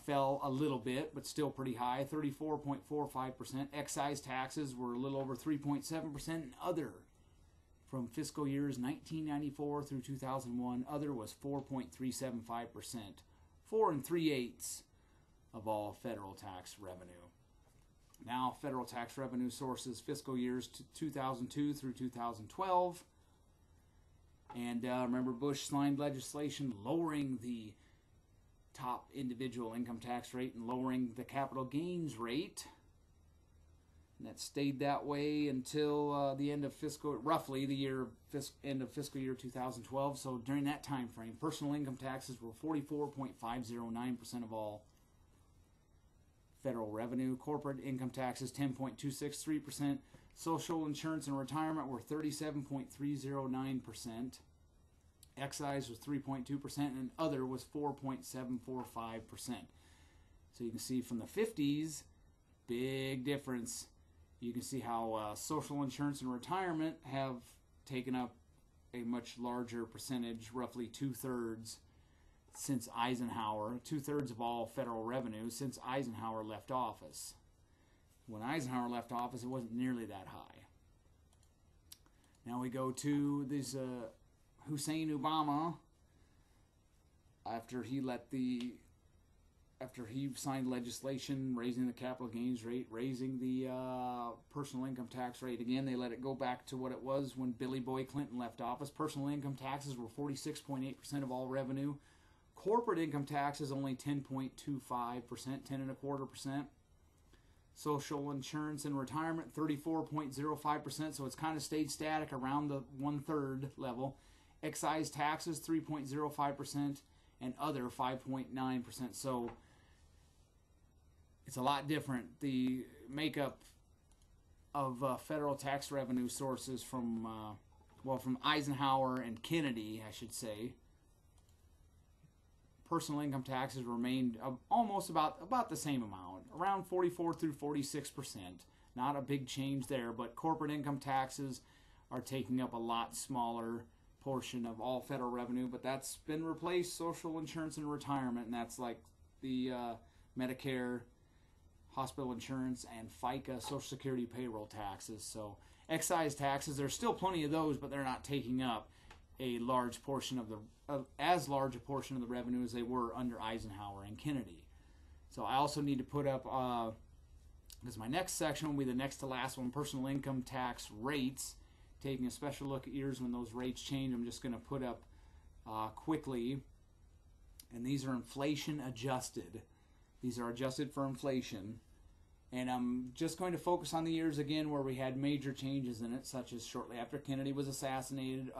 fell a little bit, but still pretty high, 34.45%. Excise taxes were a little over 3.7%. And other, from fiscal years 1994 through 2001, other was 4.375%. 4 3/8 of all federal tax revenue. Now, federal tax revenue sources, fiscal years 2002 through 2012. And remember, Bush signed legislation lowering the top individual income tax rate and lowering the capital gains rate. And that stayed that way until the end of roughly the end of fiscal year 2012. So during that time frame, personal income taxes were 44.509% of all federal revenue. Corporate income taxes, 10.263%. Social insurance and retirement were 37.309%. Excise was 3.2%, and other was 4.745%. So you can see from the 50s, big difference. You can see how social insurance and retirement have taken up a much larger percentage, roughly 2/3 since Eisenhower, 2/3 of all federal revenue since Eisenhower left office. When Eisenhower left office, it wasn't nearly that high. Now we go to this Hussein Obama, after he signed legislation raising the capital gains rate, raising the personal income tax rate. Again, they let it go back to what it was when Billy Boy Clinton left office. Personal income taxes were 46.8% of all revenue. Corporate income taxes only 10.25%, 10.25%. Social insurance and retirement 34.05%, so it's kind of stayed static around the 1/3 level. Excise taxes 3.05%, and other 5.9%. So it's a lot different. The makeup of federal tax revenue sources from Eisenhower and Kennedy, I should say. Personal income taxes remained almost about the same amount, around 44 through 46%. Not a big change there, but corporate income taxes are taking up a lot smaller portion of all federal revenue, but that's been replaced, social insurance and retirement, and that's like the Medicare, hospital insurance, and FICA, Social Security payroll taxes. So excise taxes, there's still plenty of those, but they're not taking up a large portion of as large a portion of the revenue as they were under Eisenhower and Kennedy. So I also need to put up, because my next section will be the next to last one, personal income tax rates, taking a special look at years when those rates change. I'm just going to put up quickly, and these are inflation adjusted. These are adjusted for inflation, and I'm just going to focus on the years again where we had major changes in it, such as shortly after Kennedy was assassinated,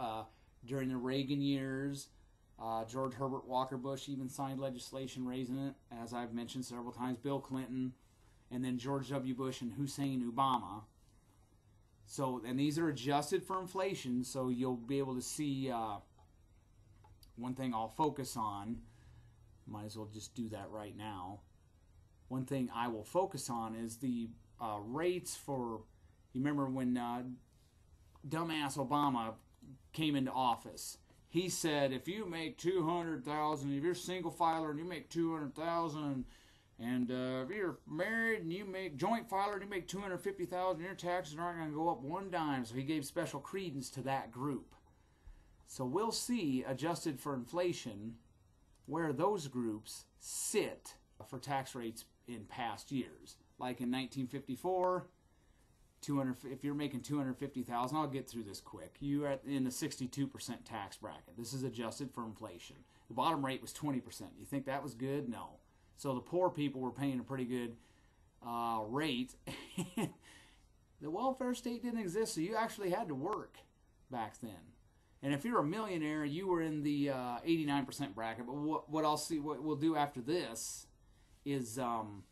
during the Reagan years. George Herbert Walker Bush even signed legislation raising it, as I've mentioned several times, Bill Clinton, and then George W. Bush and Hussein Obama. So, and these are adjusted for inflation, so you'll be able to see one thing I'll focus on. Might as well just do that right now. One thing I will focus on is the rates for You remember when dumbass Obama came into office? He said, if you make $200,000, if you're single filer and you make $200,000, and if you're married and you make joint filer and you make $250,000, your taxes aren't going to go up one dime. So he gave special credence to that group. So we'll see, adjusted for inflation, where those groups sit for tax rates in past years. Like in 1954, if you're making $250,000, I'll get through this quick. You're in the 62% tax bracket. This is adjusted for inflation. The bottom rate was 20%. You think that was good? No. So the poor people were paying a pretty good rate. The welfare state didn't exist, so you actually had to work back then. And if you're a millionaire, you were in the 89% bracket. But what we'll do after this is I'll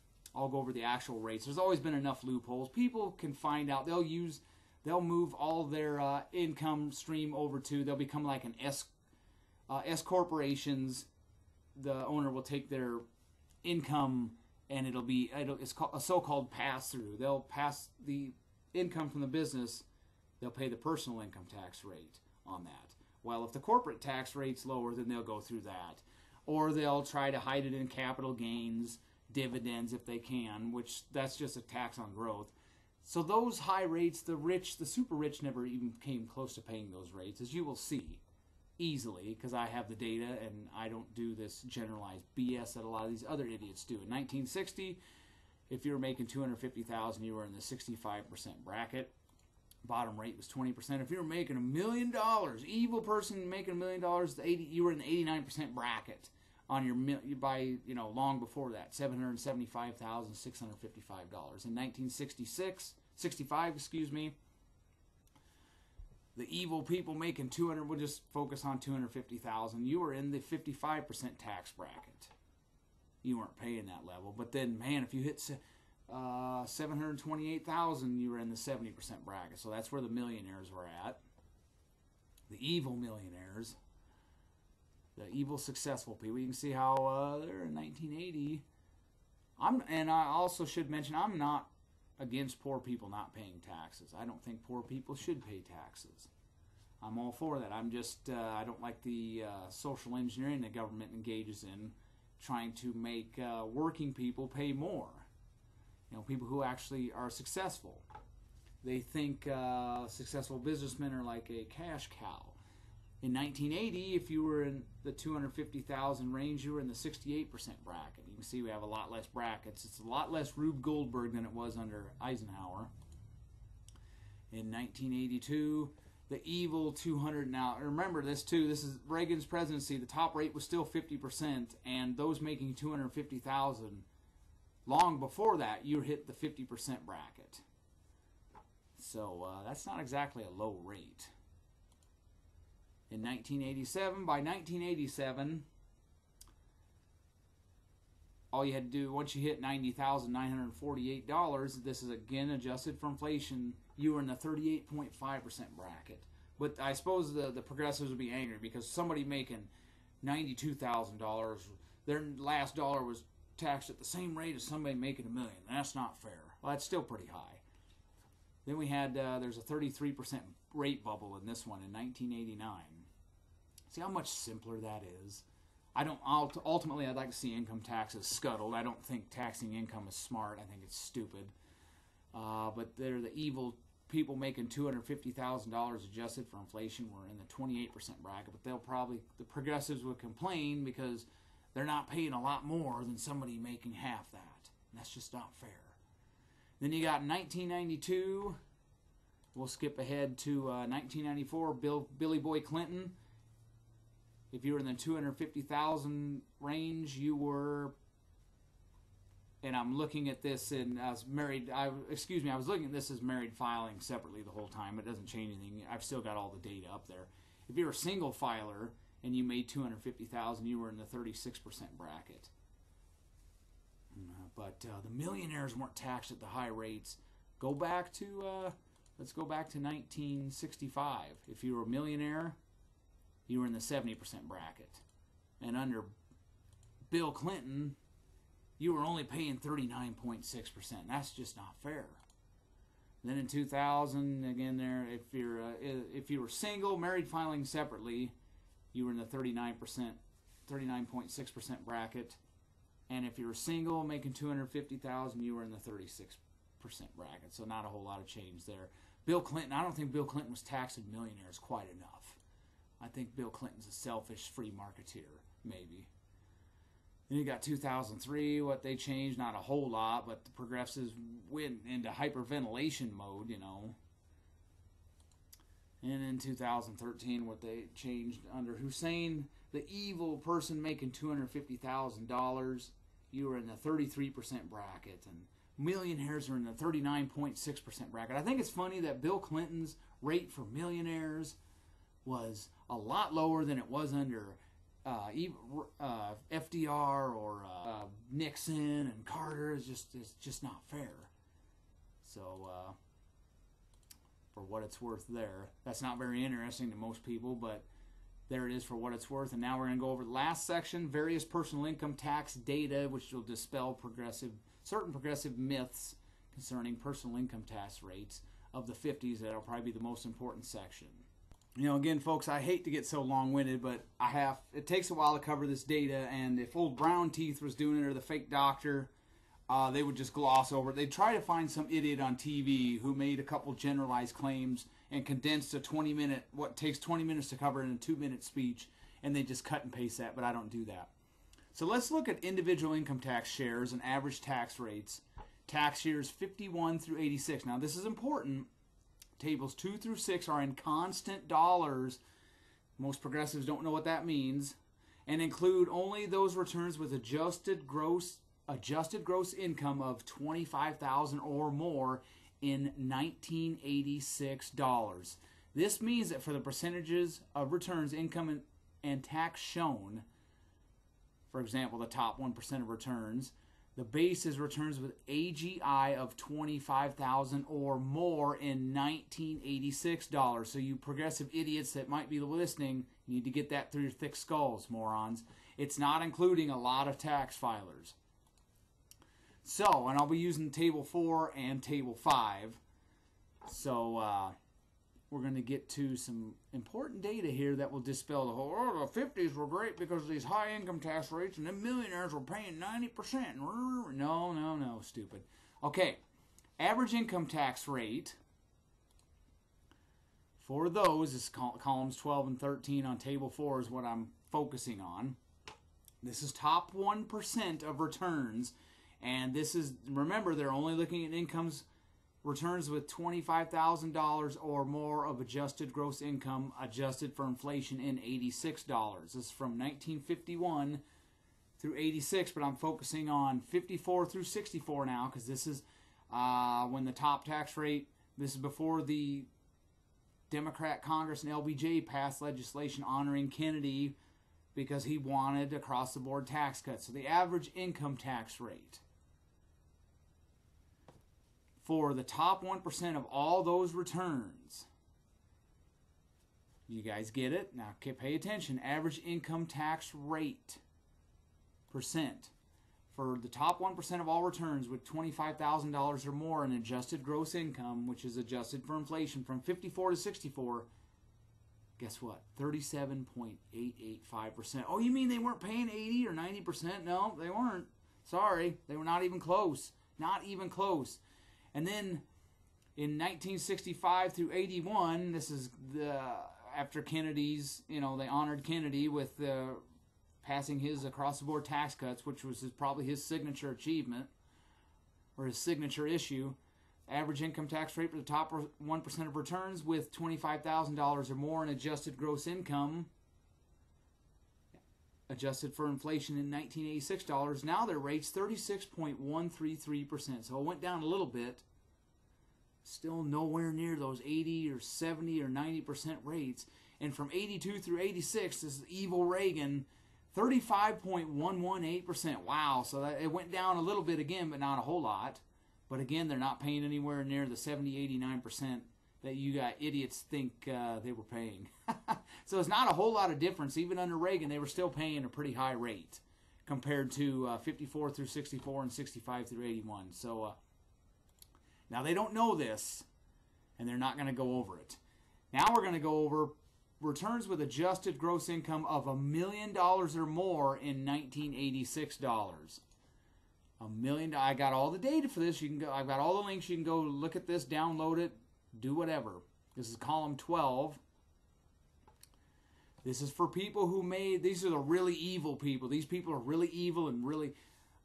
go over the actual rates. There's always been enough loopholes. People can find out. They'll move all their income stream over to. They'll become like an S corporations. The owner will take their income and it's called a so-called pass-through. They'll pass the income from the business. They'll pay the personal income tax rate on that. Well, if the corporate tax rate's lower, then they'll go through that, or they'll try to hide it in capital gains, dividends if they can, which that's just a tax on growth. So those high rates, the rich, the super rich never even came close to paying those rates, as you will see easily, because I have the data and I don't do this generalized BS that a lot of these other idiots do. In 1960, if you were making $250,000, you were in the 65% bracket. Bottom rate was 20%. If you were making $1 million, evil person making $1 million, you were in the 89% bracket on your long before that, $775,655. In 1965, the evil people making we'll just focus on $250,000. You were in the 55% tax bracket. You weren't paying that level. But then, man, if you hit $728,000, you were in the 70% bracket. So that's where the millionaires were at. The evil millionaires. The evil successful people. You can see how they're in 1980. And I also should mention, I'm not against poor people not paying taxes. I don't think poor people should pay taxes. I'm all for that. I'm just, I don't like the social engineering the government engages in, trying to make working people pay more. People who actually are successful. They think successful businessmen are like a cash cow. In 1980, if you were in the 250,000 range, you were in the 68% bracket. You can see we have a lot less brackets. It's a lot less Rube Goldberg than it was under Eisenhower. In 1982, the evil 200. Now, remember this too. This is Reagan's presidency. The top rate was still 50%, and those making 250,000, long before that, you hit the 50% bracket. So that's not exactly a low rate. In 1987, by 1987, all you had to do, once you hit $90,948, this is again adjusted for inflation, you were in the 38.5% bracket. But I suppose the progressives would be angry because somebody making $92,000, their last dollar was taxed at the same rate as somebody making $1 million. That's not fair. Well, that's still pretty high. Then we had, there's a 33% rate bubble in this one in 1989. See how much simpler that is? Ultimately, I'd like to see income taxes scuttled. I don't think taxing income is smart. I think it's stupid. But they're the evil people making $250,000 adjusted for inflation were in the 28% bracket. But the progressives would complain because they're not paying a lot more than somebody making half that. And that's just not fair. Then you got 1992. We'll skip ahead to 1994. Billy Boy Clinton. If you were in the 250,000 range, you were, and I'm looking at this and I was looking at this as married filing separately the whole time. It doesn't change anything. I've still got all the data up there. If you're a single filer and you made 250,000, you were in the 36% bracket. But the millionaires weren't taxed at the high rates. Let's go back to 1965. If you were a millionaire, you were in the 70% bracket. And under Bill Clinton, you were only paying 39.6%. That's just not fair. Then in 2000, again there, if you were single, married, filing separately, you were in the 39.6% bracket. And if you were single, making $250,000, you were in the 36% bracket. So not a whole lot of change there. Bill Clinton, I don't think Bill Clinton was taxing millionaires quite enough. I think Bill Clinton's a selfish free marketeer, maybe. Then you got 2003, what they changed, not a whole lot, but the progressives went into hyperventilation mode, you know. And in 2013, what they changed under Hussein, the evil person making $250,000, you were in the 33% bracket, and millionaires are in the 39.6% bracket. I think it's funny that Bill Clinton's rate for millionaires was a lot lower than it was under FDR or Nixon and Carter. It's just not fair. So for what it's worth there, that's not very interesting to most people, but there it is for what it's worth. And now we're going to go over the last section, various personal income tax data, which will dispel certain progressive myths concerning personal income tax rates of the 50s. That'll probably be the most important section. You know, again, folks, I hate to get so long-winded, but it takes a while to cover this data, and if old Brown Teeth was doing it or the fake doctor, they would just gloss over it. They'd try to find some idiot on TV who made a couple generalized claims and condensed what takes 20 minutes to cover in a 2-minute speech, and they just cut and paste that, but I don't do that. So let's look at individual income tax shares and average tax rates, tax years 51 through 86. Now, this is important. Tables 2 through 6 are in constant dollars. Most progressives don't know what that means, and include only those returns with adjusted gross income of $25,000 or more in 1986 dollars. This means that for the percentages of returns, income, and tax shown, for example, the top 1% of returns, the base is returns with AGI of $25,000 or more in 1986 dollars. So you progressive idiots that might be listening, you need to get that through your thick skulls, morons. It's not including a lot of tax filers. So, and I'll be using Table 4 and Table 5. So, we're going to get to some important data here that will dispel the whole, the 50s were great because of these high income tax rates and then millionaires were paying 90%. No, stupid. Okay, average income tax rate for those is columns 12 and 13 on Table 4 is what I'm focusing on. This is top 1% of returns, and this is, remember, they're only looking at incomes returns with $25,000 or more of adjusted gross income adjusted for inflation in $86. This is from 1951 through 86, but I'm focusing on 54 through 64 now because this is when the top tax rate, this is before the Democrat Congress and LBJ passed legislation honoring Kennedy because he wanted across-the-board tax cuts. So the average income tax rate for the top 1% of all those returns. You guys get it? Now pay attention. Average income tax rate percent for the top 1% of all returns with $25,000 or more in adjusted gross income, which is adjusted for inflation from 54 to 64. Guess what? 37.885%. Oh, you mean they weren't paying 80 or 90%? No, they weren't. Sorry. They were not even close. Not even close. And then in 1965 through 81, this is after Kennedy's, they honored Kennedy with passing his across-the-board tax cuts, which was probably his signature achievement or his signature issue. Average income tax rate for the top 1% of returns with $25,000 or more in adjusted gross income, adjusted for inflation in 1986 dollars. Now their rate's 36.133%. So it went down a little bit. Still nowhere near those 80 or 70 or 90% rates. And from 82 through 86, this is evil Reagan, 35.118%. Wow. So it went down a little bit again, but not a whole lot. But again, they're not paying anywhere near the 70, 89% that you got idiots think they were paying. So it's not a whole lot of difference. Even under Reagan, they were still paying a pretty high rate compared to 54 through 64 and 65 through 81. So now they don't know this, and they're not going to go over it. Now we're going to go over returns with adjusted gross income of $1 million or more in 1986 dollars. $1 million. I got all the data for this. You can go. I've got all the links. You can go look at this, download it, do whatever. This is column 12. This is for people who made. These are the really evil people. These people are really evil and really.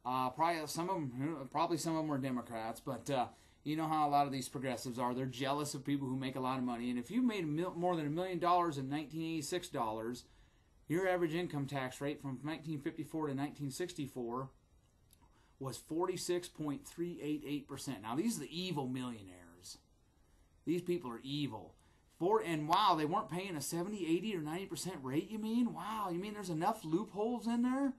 Probably some of them are Democrats, but you know how a lot of these progressives are. They're jealous of people who make a lot of money. And if you made more than $1 million in 1986 dollars, your average income tax rate from 1954 to 1964 was 46.388%. Now, these are the evil millionaires. These people are evil. And wow, they weren't paying a 70, 80, or 90% rate, you mean? Wow, you mean there's enough loopholes in there?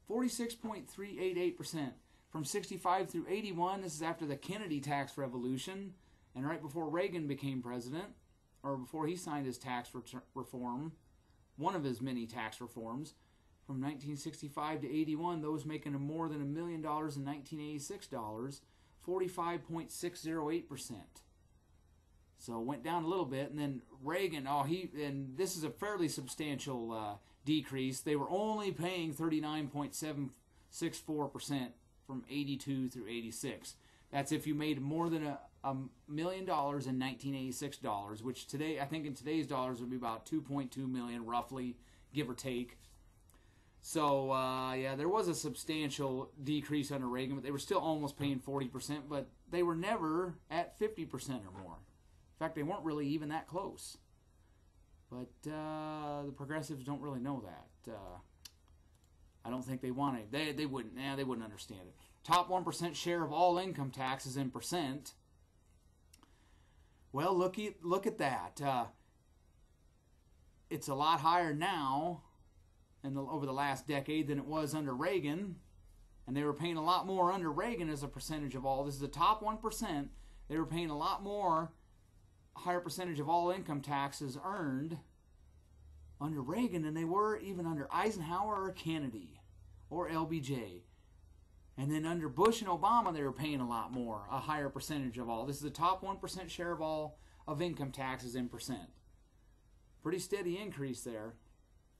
46.388%. From 65 through 81, this is after the Kennedy tax revolution, and right before Reagan became president, or before he signed his tax reform, one of his many tax reforms. From 1965 to 81, those making more than $1 million in 1986 dollars, 45.608%. So it went down a little bit, and then Reagan, and this is a fairly substantial decrease. They were only paying 39.764% from 82 through 86. That's if you made more than $1 million in 1986 dollars, which today, I think in today's dollars would be about 2.2 million, roughly, give or take. So, yeah, there was a substantial decrease under Reagan, but they were still almost paying 40%, but they were never at 50% or more. In fact, they weren't really even that close. But the progressives don't really know that. I don't think they want it. They wouldn't. They wouldn't understand it. Top 1% share of all income taxes in percent. Well, look at that. It's a lot higher now over the last decade than it was under Reagan, and they were paying a lot more under Reagan as a percentage of all. This is the top 1%. They were paying a lot more, higher percentage of all income taxes earned under Reagan than they were even under Eisenhower or Kennedy or LBJ. And then under Bush and Obama, they were paying a lot more, a higher percentage of all. This is the top 1% share of all of income taxes in percent. Pretty steady increase there.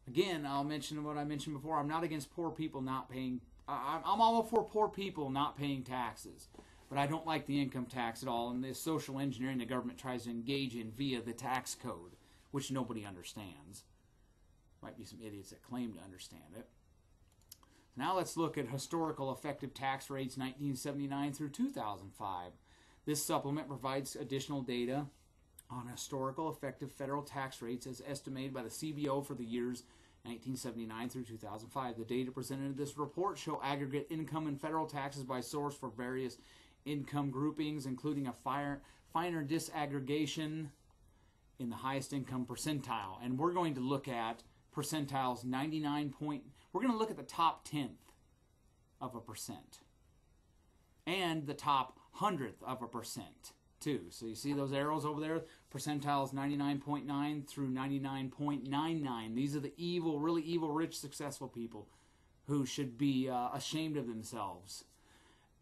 Again, I'll mention what I mentioned before. I'm not against poor people not paying. I'm all for poor people not paying taxes. But I don't like the income tax at all, and the social engineering the government tries to engage in via the tax code, which nobody understands. Might be some idiots that claim to understand it. Now let's look at historical effective tax rates 1979 through 2005. This supplement provides additional data on historical effective federal tax rates as estimated by the CBO for the years 1979 through 2005. The data presented in this report show aggregate income and federal taxes by source for various income groupings, including a finer disaggregation in the highest income percentile. And we're going to look at percentiles 99 point. We're going to look at the top 10th of a percent and the top 100th of a percent too. So you see those arrows over there? Percentiles 99.9 through 99.99. These are the evil, really evil, rich, successful people who should be ashamed of themselves.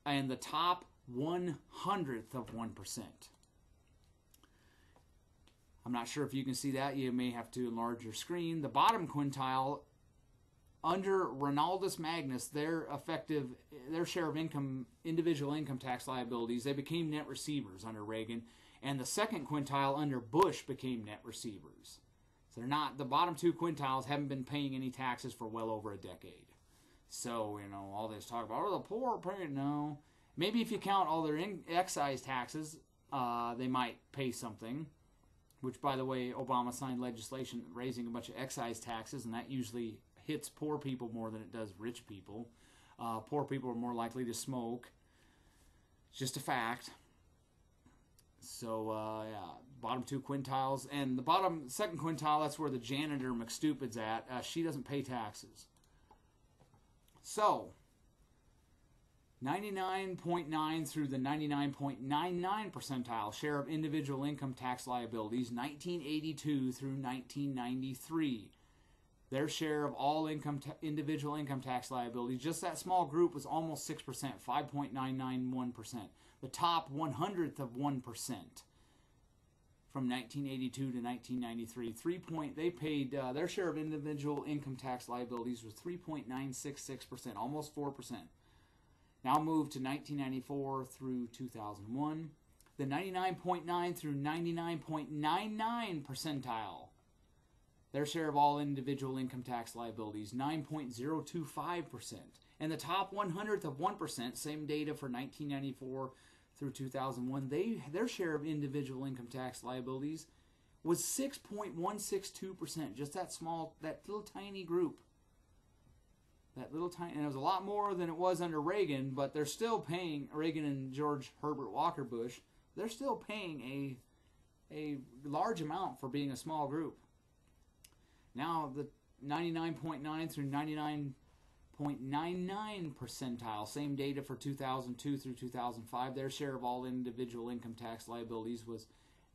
And the top 100th of 1%. I'm not sure if you can see that. You may have to enlarge your screen. The bottom quintile, under Ronaldus Magnus, their share of income, individual income tax liabilities, they became net receivers under Reagan. And the second quintile under Bush became net receivers. So they're not, the bottom two quintiles haven't been paying any taxes for well over a decade. So, you know, all this talk about, the poor pay, no. Maybe if you count all their excise taxes, they might pay something. Which, by the way, Obama signed legislation raising a bunch of excise taxes, and that usually hits poor people more than it does rich people. Poor people are more likely to smoke. It's just a fact. So, yeah, bottom two quintiles. And the second quintile, that's where the janitor McStupid's at. She doesn't pay taxes. So, 99.9 through the 99.99 percentile share of individual income tax liabilities, 1982 through 1993. Their share of all individual income tax liabilities, just that small group, was almost 6%, 5.991%. The top 100th of 1%. from 1982 to 1993. They paid their share of individual income tax liabilities was 3.966%, almost 4%. Now moved to 1994 through 2001. The 99.9 through 99.99 percentile, their share of all individual income tax liabilities, 9.025%. And the top 100th of 1%, same data for 1994 through 2001, their share of individual income tax liabilities was 6.162%. Just that small, that little tiny group. And it was a lot more than it was under Reagan, but they're still paying, Reagan and George Herbert Walker Bush, they're still paying a large amount for being a small group. Now the 99.9 through 99.99 percentile, same data for 2002 through 2005, their share of all individual income tax liabilities was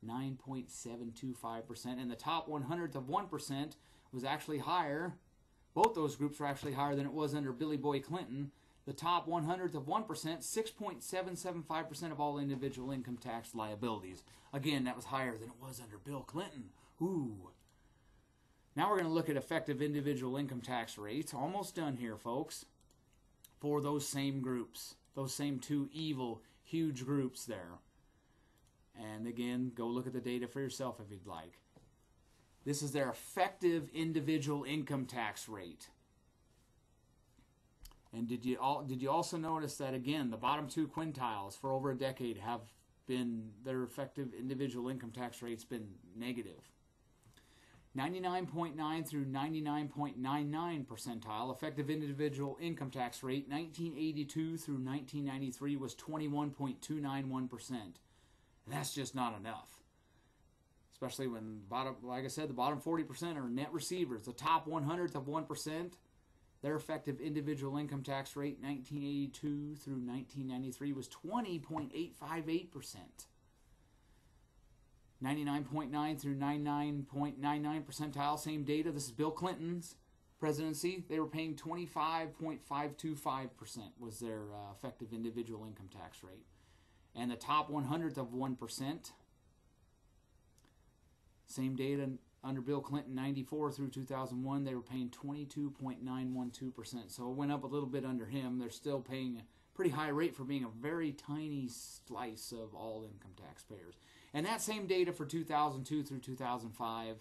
9.725%, and the top 100th of 1% was actually higher. Both those groups were actually higher than it was under Billy Boy Clinton. The top 100th of 1%, 6.775% of all individual income tax liabilities. Again, that was higher than it was under Bill Clinton. Ooh. Now we're going to look at effective individual income tax rates. Almost done here, folks. For those same groups. Those same two evil, huge groups there. And again, go look at the data for yourself if you'd like. This is their effective individual income tax rate. And did you also notice that, again, the bottom two quintiles for over a decade have been, their effective individual income tax rate's been negative. 99.9 through 99.99 percentile, effective individual income tax rate, 1982 through 1993 was 21.291%. And that's just not enough. Especially when, like I said, the bottom 40% are net receivers. The top 100th of 1%, their effective individual income tax rate, 1982 through 1993, was 20.858%. 99.9 through 99.99 percentile, same data. This is Bill Clinton's presidency. They were paying 25.525% was their effective individual income tax rate. And the top 100th of 1%, same data under Bill Clinton, 94 through 2001, they were paying 22.912%. So it went up a little bit under him. They're still paying a pretty high rate for being a very tiny slice of all income taxpayers. And that same data for 2002 through 2005,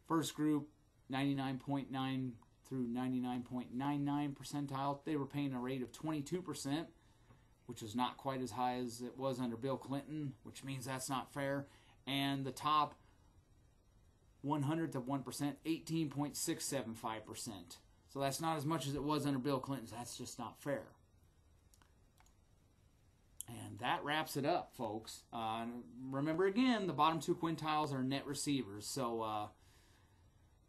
first group, 99.9 through 99.99 percentile, they were paying a rate of 22%, which is not quite as high as it was under Bill Clinton, which means that's not fair. And the top 100th of 1%, 18.675%. So that's not as much as it was under Bill Clinton's. That's just not fair. And that wraps it up, folks. Remember, again, the bottom two quintiles are net receivers. So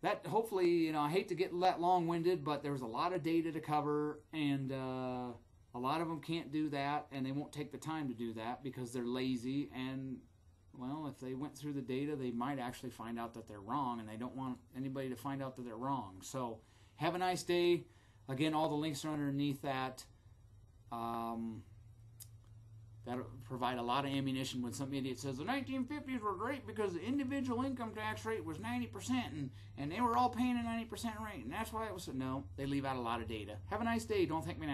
that hopefully, I hate to get that long-winded, but there's a lot of data to cover, and a lot of them can't do that, and they won't take the time to do that because they're lazy. And, well, if they went through the data, they might actually find out that they're wrong, and they don't want anybody to find out that they're wrong. So have a nice day. Again, all the links are underneath that. That'll provide a lot of ammunition when some idiot says the 1950s were great because the individual income tax rate was 90% and they were all paying a 90% rate, and that's why it was. No, they leave out a lot of data. Have a nice day. Don't thank me now.